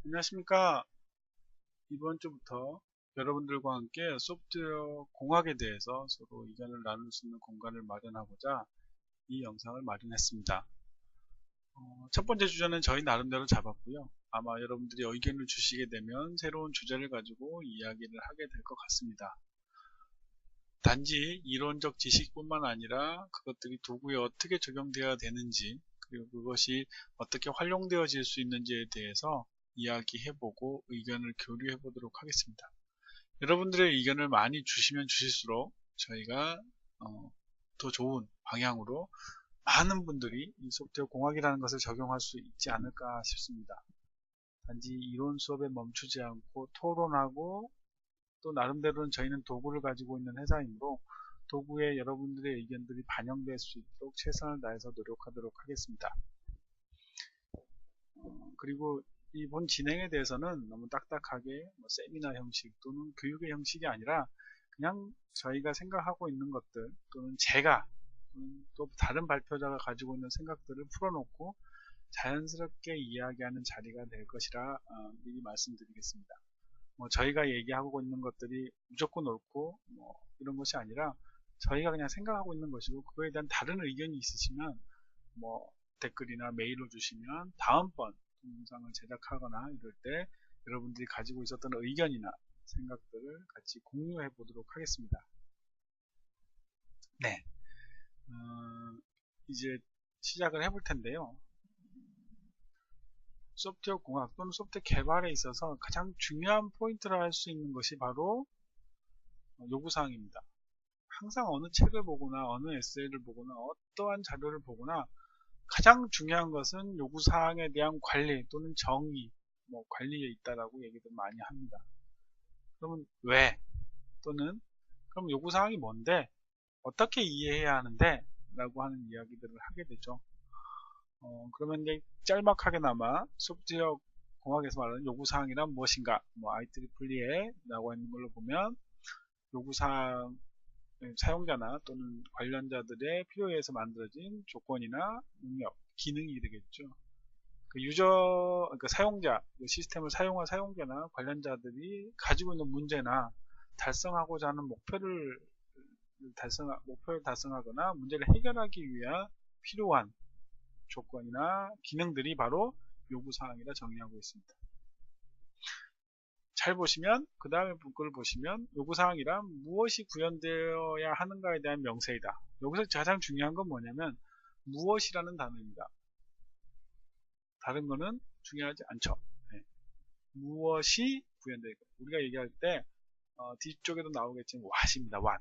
안녕하십니까. 이번 주부터 여러분들과 함께 소프트웨어 공학에 대해서 서로 의견을 나눌 수 있는 공간을 마련하고자 이 영상을 마련했습니다. 첫 번째 주제는 저희 나름대로 잡았고요. 아마 여러분들이 의견을 주시게 되면 새로운 주제를 가지고 이야기를 하게 될 것 같습니다. 단지 이론적 지식뿐만 아니라 그것들이 도구에 어떻게 적용되어야 되는지, 그리고 그것이 어떻게 활용되어질 수 있는지에 대해서 이야기해보고 의견을 교류해 보도록 하겠습니다. 여러분들의 의견을 많이 주시면 주실수록 저희가 더 좋은 방향으로 많은 분들이 이 소프트웨어 공학이라는 것을 적용할 수 있지 않을까 싶습니다. 단지 이론 수업에 멈추지 않고 토론하고, 또 나름대로는 저희는 도구를 가지고 있는 회사이므로 도구에 여러분들의 의견들이 반영될 수 있도록 최선을 다해서 노력하도록 하겠습니다. 그리고 이본 진행에 대해서는 너무 딱딱하게 세미나 형식 또는 교육의 형식이 아니라 그냥 저희가 생각하고 있는 것들, 또는 제가 또 다른 발표자가 가지고 있는 생각들을 풀어놓고 자연스럽게 이야기하는 자리가 될 것이라 미리 말씀드리겠습니다. 저희가 얘기하고 있는 것들이 무조건 옳고 이런 것이 아니라 저희가 그냥 생각하고 있는 것이고, 그거에 대한 다른 의견이 있으시면 댓글이나 메일로 주시면 다음번 동영상을 제작하거나 이럴 때 여러분들이 가지고 있었던 의견이나 생각들을 같이 공유해 보도록 하겠습니다. 네, 이제 시작을 해볼 텐데요. 소프트웨어 공학 또는 소프트웨어 개발에 있어서 가장 중요한 포인트라 할 수 있는 것이 바로 요구사항입니다. 항상 어느 책을 보거나 어느 에세이를 보거나 어떠한 자료를 보거나 가장 중요한 것은 요구사항에 대한 관리 또는 정의, 관리에 있다라고 얘기들 많이 합니다. 그러면 왜? 또는 그럼 요구사항이 뭔데? 어떻게 이해해야 하는데? 라고 하는 이야기들을 하게 되죠. 그러면 이제 짤막하게나마 소프트웨어 공학에서 말하는 요구사항이란 무엇인가? IEEE에 나와 있는 걸로 보면 요구사항, 사용자나 또는 관련자들의 필요에 의해서 만들어진 조건이나 능력, 기능이 되겠죠. 그러니까 사용자, 시스템을 사용한 사용자나 관련자들이 가지고 있는 문제나 달성하고자 하는 목표를 달성하거나 문제를 해결하기 위해 필요한 조건이나 기능들이 바로 요구사항이라 정의하고 있습니다. 잘 보시면, 그 다음에 문구를 보시면 요구사항이란 무엇이 구현되어야 하는가에 대한 명세이다. 여기서 가장 중요한 건 뭐냐면 무엇이라는 단어입니다. 다른 거는 중요하지 않죠. 네. 무엇이 구현되고, 우리가 얘기할 때 뒤쪽에도 나오겠지만 what입니다. what.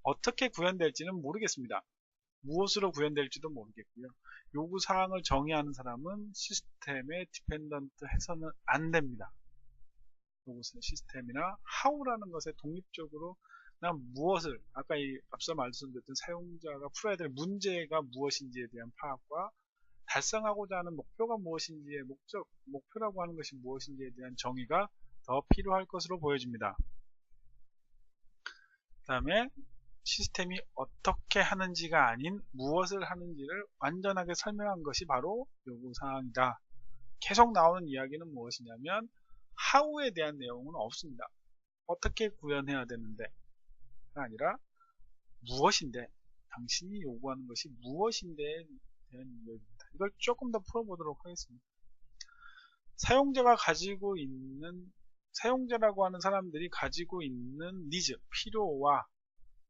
어떻게 구현될지는 모르겠습니다. 무엇으로 구현될지도 모르겠고요. 요구사항을 정의하는 사람은 시스템에 디펜던트 해서는 안 됩니다. 요것은 시스템이나 how라는 것에 독립적으로 난 무엇을, 아까 앞서 말씀드렸던 사용자가 풀어야 될 문제가 무엇인지에 대한 파악과 달성하고자 하는 목표가 무엇인지의 목표라고 하는 것이 무엇인지에 대한 정의가 더 필요할 것으로 보여집니다. 그 다음에 시스템이 어떻게 하는지가 아닌 무엇을 하는지를 완전하게 설명한 것이 바로 요구사항이다. 계속 나오는 이야기는 무엇이냐면 how에 대한 내용은 없습니다. 어떻게 구현해야 되는데 가 아니라 무엇인데, 당신이 요구하는 것이 무엇인데에 대한 이야기입니다. 이걸 조금 더 풀어보도록 하겠습니다. 사용자라고 하는 사람들이 가지고 있는 니즈, 필요와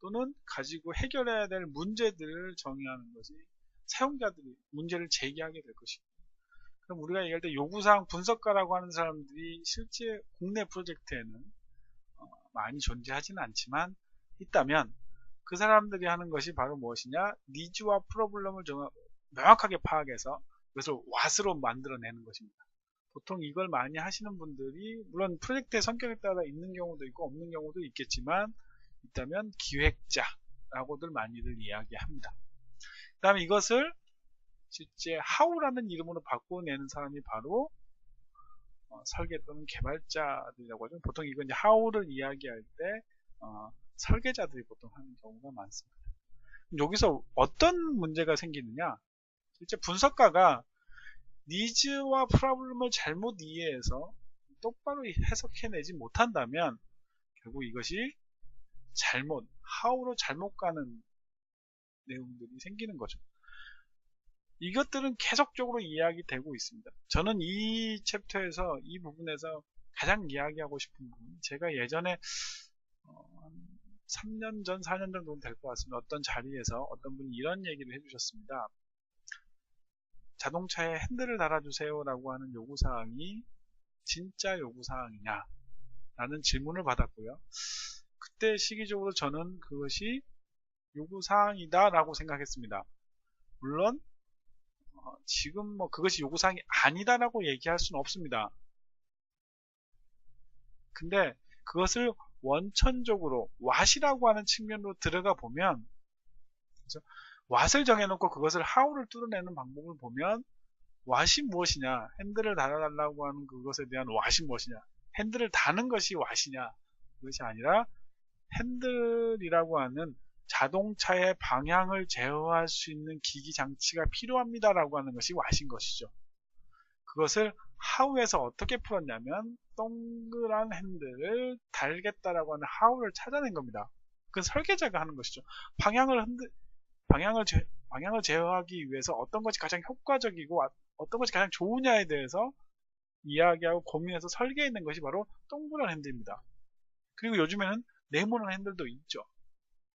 또는 가지고 해결해야 될 문제들을 정의하는 것이 사용자들이 문제를 제기하게 될 것입니다. 그럼 우리가 얘기할 때 요구사항 분석가라고 하는 사람들이 실제 국내 프로젝트에는 많이 존재하지는 않지만 있다면 그 사람들이 하는 것이 바로 무엇이냐? 니즈와 프로블럼을 명확하게 파악해서 그것을 what으로 만들어내는 것입니다. 보통 이걸 많이 하시는 분들이 물론 프로젝트의 성격에 따라 있는 경우도 있고 없는 경우도 있겠지만 있다면 기획자라고들 많이들 이야기합니다. 그 다음에 이것을 실제 how라는 이름으로 바꿔내는 사람이 바로 설계 또는 개발자들이라고 하죠. 보통 이건 이제 how를 이야기할 때 설계자들이 보통 하는 경우가 많습니다. 여기서 어떤 문제가 생기느냐? 실제 분석가가 니즈와 프로블럼을 잘못 이해해서 똑바로 해석해내지 못한다면 결국 이것이 how로 잘못 가는 내용들이 생기는 거죠. 이것들은 계속적으로 이야기되고 있습니다. 저는 이 챕터에서 이 부분에서 가장 이야기하고 싶은 부분, 제가 예전에 3년 전, 4년 정도 될 것 같습니다. 어떤 자리에서 어떤 분이 이런 얘기를 해주셨습니다. 자동차에 핸들을 달아주세요 라고 하는 요구사항이 진짜 요구사항이냐 라는 질문을 받았고요. 그때 시기적으로 저는 그것이 요구사항이다 라고 생각했습니다. 물론 지금 그것이 요구사항이 아니다 라고 얘기할 수는 없습니다. 근데 그것을 원천적으로 what이라고 하는 측면으로 들어가 보면, 그렇죠? what을 정해놓고 그것을 how를 뚫어내는 방법을 보면 what이 무엇이냐, 핸들을 달아달라고 하는 그것에 대한 what이 무엇이냐, 핸들을 다는 것이 what이냐, 그것이 아니라 핸들이라고 하는 자동차의 방향을 제어할 수 있는 기기 장치가 필요합니다 라고 하는 것이 what인 것이죠. 그것을 how에서 어떻게 풀었냐면 동그란 핸들을 달겠다라고 하는 how를 찾아낸 겁니다. 그건 설계자가 하는 것이죠. 방향을 제어하기 위해서 어떤 것이 가장 효과적이고 어떤 것이 가장 좋으냐에 대해서 이야기하고 고민해서 설계해낸 것이 바로 동그란 핸들입니다. 그리고 요즘에는 네모난 핸들도 있죠.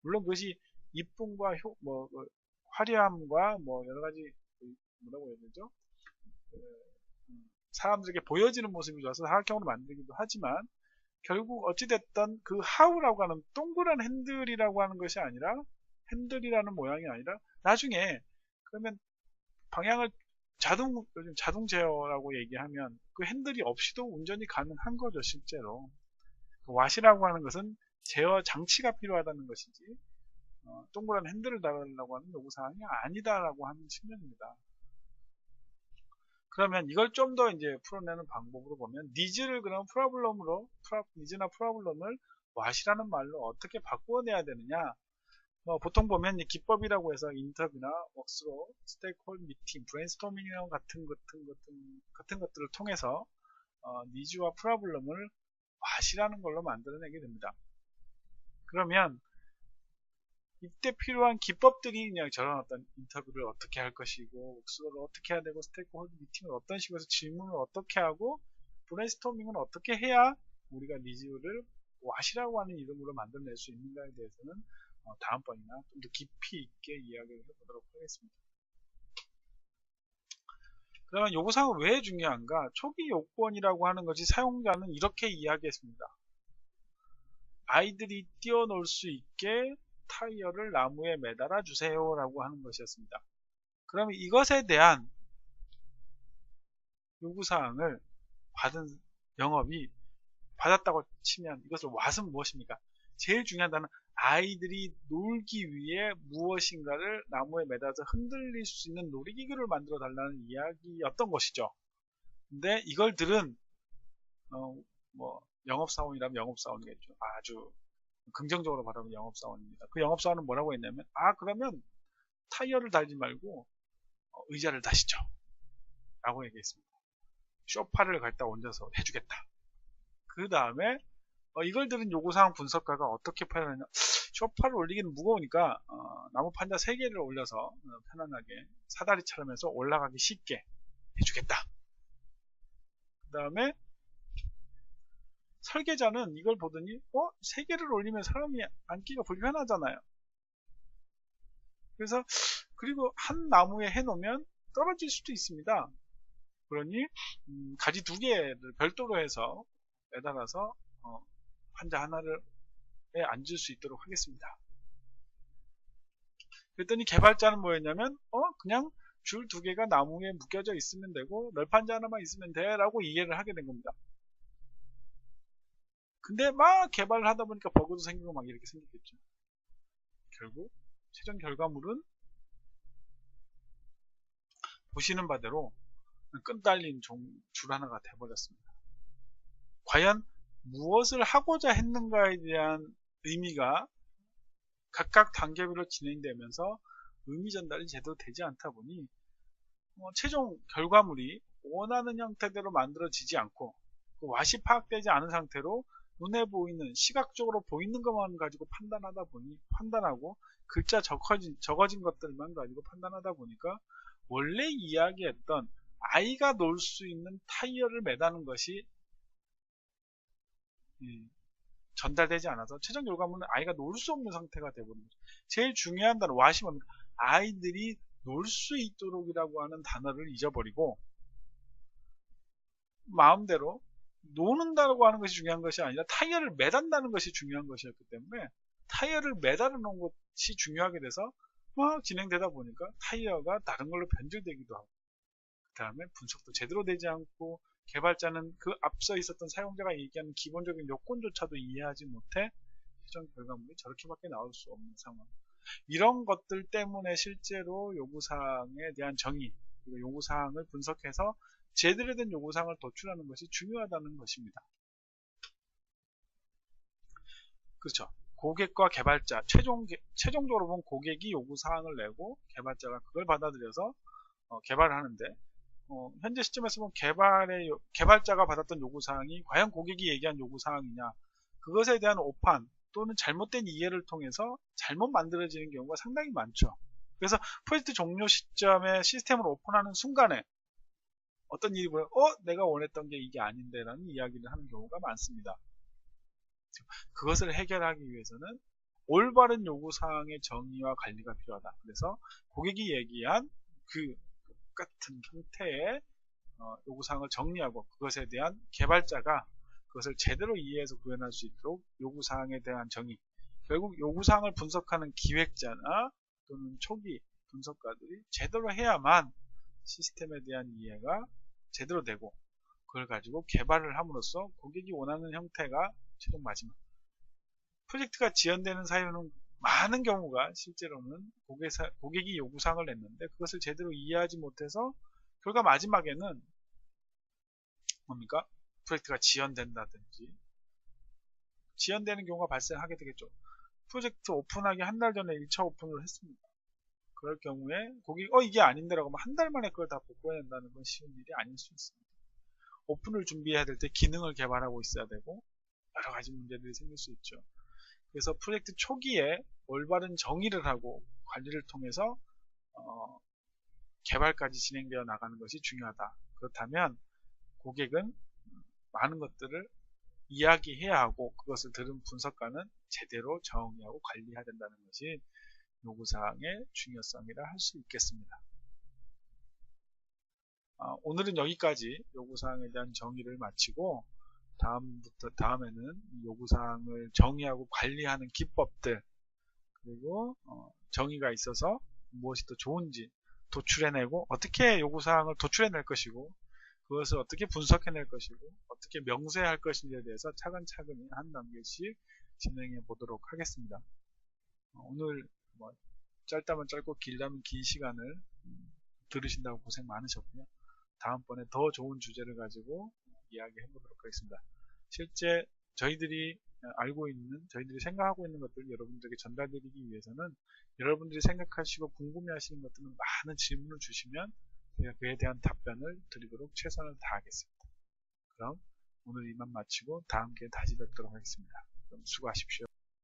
물론 그것이 이쁨과 화려함과 여러가지 뭐라고 해야 되죠? 사람들에게 보여지는 모습이 좋아서 사각형으로 만들기도 하지만 결국 어찌됐든 그 how라고 하는 동그란 핸들이라고 하는 것이 아니라, 핸들이라는 모양이 아니라 나중에 그러면 방향을 요즘 자동 제어라고 얘기하면 그 핸들이 없이도 운전이 가능한 거죠. 실제로 그 what이라고 하는 것은 제어 장치가 필요하다는 것이지 동그란 핸들을 달으려고 하는 요구사항이 아니다라고 하는 측면입니다. 그러면 이걸 좀 더 이제 풀어내는 방법으로 보면 니즈를 그럼 니즈나 프로블럼을 what이라는 말로 어떻게 바꾸어내야 되느냐, 보통 보면 기법이라고 해서 인터뷰나 웍스로 스테이크홀더 미팅, 브레인스토밍 같은 것들을 통해서 니즈와 프로블럼을 what이라는 걸로 만들어내게 됩니다. 그러면 이때 필요한 기법들이 그냥 저런 어떤 인터뷰를 어떻게 할 것이고, 웍스로를 어떻게 해야 되고, 스테이크홀더 미팅을 어떤 식으로 해서 질문을 어떻게 하고, 브레인스토밍은 어떻게 해야 우리가 니즈를 what이라고 하는 이름으로 만들어낼 수 있는가에 대해서는 다음번이나 좀 더 깊이 있게 이야기를 해보도록 하겠습니다. 그러면 요구사항은 왜 중요한가? 초기 요건이라고 하는 것이 사용자는 이렇게 이야기했습니다. 아이들이 뛰어놀 수 있게 타이어를 나무에 매달아 주세요 라고 하는 것이었습니다. 그러면 이것에 대한 요구사항을 받은 영업이 받았다고 치면 이것을 what은 무엇입니까? 제일 중요한 단어는 아이들이 놀기 위해 무엇인가를 나무에 매달아서 흔들릴 수 있는 놀이기구를 만들어 달라는 이야기였던 것이죠. 근데 이걸 들은 영업사원이라면 영업사원이겠죠. 아주 긍정적으로 바라보는 영업사원입니다. 그 영업사원은 뭐라고 했냐면, 그러면 타이어를 달지 말고 의자를 다시죠 라고 얘기했습니다. 소파를 갖다 얹어서 해주겠다. 그 다음에 이걸 들은 요구사항 분석가가 어떻게 표현하냐, 소파를 올리기는 무거우니까 나무 판자 3개를 올려서 편안하게 사다리처럼 해서 올라가기 쉽게 해주겠다. 그 다음에 설계자는 이걸 보더니 3개를 올리면 사람이 앉기가 불편하잖아요. 그래서 그리고 한 나무에 해놓으면 떨어질 수도 있습니다. 그러니 가지 2개를 별도로 해서 매달아서 환자 하나에 앉을 수 있도록 하겠습니다. 그랬더니 개발자는 뭐였냐면 그냥 줄 2개가 나무에 묶여져 있으면 되고 널판자 하나만 있으면 돼 라고 이해를 하게 된 겁니다. 근데 막 개발을 하다 보니까 버그도 생기고 막 이렇게 생겼겠죠. 결국 최종 결과물은 보시는 바대로 끈 달린 줄 하나가 돼버렸습니다. 과연 무엇을 하고자 했는가에 대한 의미가 각각 단계별로 진행되면서 의미 전달이 제대로 되지 않다 보니 최종 결과물이 원하는 형태대로 만들어지지 않고 그 왓이 파악되지 않은 상태로 눈에 보이는 시각적으로 보이는 것만 가지고 판단하고 글자 적어진 것들만 가지고 판단하다 보니까 원래 이야기했던 아이가 놀 수 있는 타이어를 매다는 것이 전달되지 않아서 최종 결과물은 아이가 놀 수 없는 상태가 되버립니다. 제일 중요한 단어 왓이 뭡니까? 아이들이 놀 수 있도록이라고 하는 단어를 잊어버리고 마음대로 노는다고 하는 것이 중요한 것이 아니라 타이어를 매단다는 것이 중요한 것이었기 때문에 타이어를 매달아 놓은 것이 중요하게 돼서 막 진행되다 보니까 타이어가 다른 걸로 변질되기도 하고 그 다음에 분석도 제대로 되지 않고 개발자는 그 앞서 있었던 사용자가 얘기하는 기본적인 요건조차도 이해하지 못해 최종 결과물이 저렇게밖에 나올 수 없는 상황. 이런 것들 때문에 실제로 요구사항에 대한 정의, 그리고 요구사항을 분석해서 제대로 된 요구사항을 도출하는 것이 중요하다는 것입니다. 그렇죠. 고객과 개발자, 최종적으로 보면 고객이 요구사항을 내고 개발자가 그걸 받아들여서 개발을 하는데 현재 시점에서 보면 개발자가 받았던 요구사항이 과연 고객이 얘기한 요구사항이냐, 그것에 대한 오판 또는 잘못된 이해를 통해서 잘못 만들어지는 경우가 상당히 많죠. 그래서 프로젝트 종료 시점에 시스템을 오픈하는 순간에 어떤 일이 보여 내가 원했던 게 이게 아닌데 라는 이야기를 하는 경우가 많습니다. 그것을 해결하기 위해서는 올바른 요구사항의 정의와 관리가 필요하다. 그래서 고객이 얘기한 그 똑같은 형태의 요구사항을 정리하고 그것에 대한 개발자가 그것을 제대로 이해해서 구현할 수 있도록 요구사항에 대한 정의, 결국 요구사항을 분석하는 기획자나 또는 초기 분석가들이 제대로 해야만 시스템에 대한 이해가 제대로 되고 그걸 가지고 개발을 함으로써 고객이 원하는 형태가 최종 마지막 프로젝트가 지연되는 사유는 많은 경우가 실제로는 고객이 요구사항을 냈는데 그것을 제대로 이해하지 못해서 결과 마지막에는 뭡니까? 프로젝트가 지연된다든지 지연되는 경우가 발생하게 되겠죠. 프로젝트 오픈하기 한 달 전에 1차 오픈을 했습니다. 그럴 경우에 고객이 이게 아닌데 라고 하면 한 달 만에 그걸 다 복구해낸다는 건 쉬운 일이 아닐 수 있습니다. 오픈을 준비해야 될 때 기능을 개발하고 있어야 되고 여러 가지 문제들이 생길 수 있죠. 그래서 프로젝트 초기에 올바른 정의를 하고 관리를 통해서 개발까지 진행되어 나가는 것이 중요하다. 그렇다면 고객은 많은 것들을 이야기해야 하고 그것을 들은 분석가는 제대로 정의하고 관리해야 된다는 것이 요구사항의 중요성이라 할 수 있겠습니다. 오늘은 여기까지 요구사항에 대한 정의를 마치고 다음에는 요구사항을 정의하고 관리하는 기법들 그리고 정의가 있어서 무엇이 더 좋은지 도출해내고 어떻게 요구사항을 도출해낼 것이고 그것을 어떻게 분석해낼 것이고 어떻게 명세할 것인지에 대해서 차근차근히 한 단계씩 진행해 보도록 하겠습니다. 오늘 짧다면 짧고 길다면 긴 시간을 들으신다고 고생 많으셨고요. 다음번에 더 좋은 주제를 가지고 이야기해 보도록 하겠습니다. 실제 저희들이 알고 있는, 저희들이 생각하고 있는 것들을 여러분들에게 전달드리기 위해서는 여러분들이 생각하시고 궁금해하시는 것들은 많은 질문을 주시면 제가 그에 대한 답변을 드리도록 최선을 다하겠습니다. 그럼 오늘 이만 마치고 다음 기회에 다시 뵙도록 하겠습니다. 그럼 수고하십시오.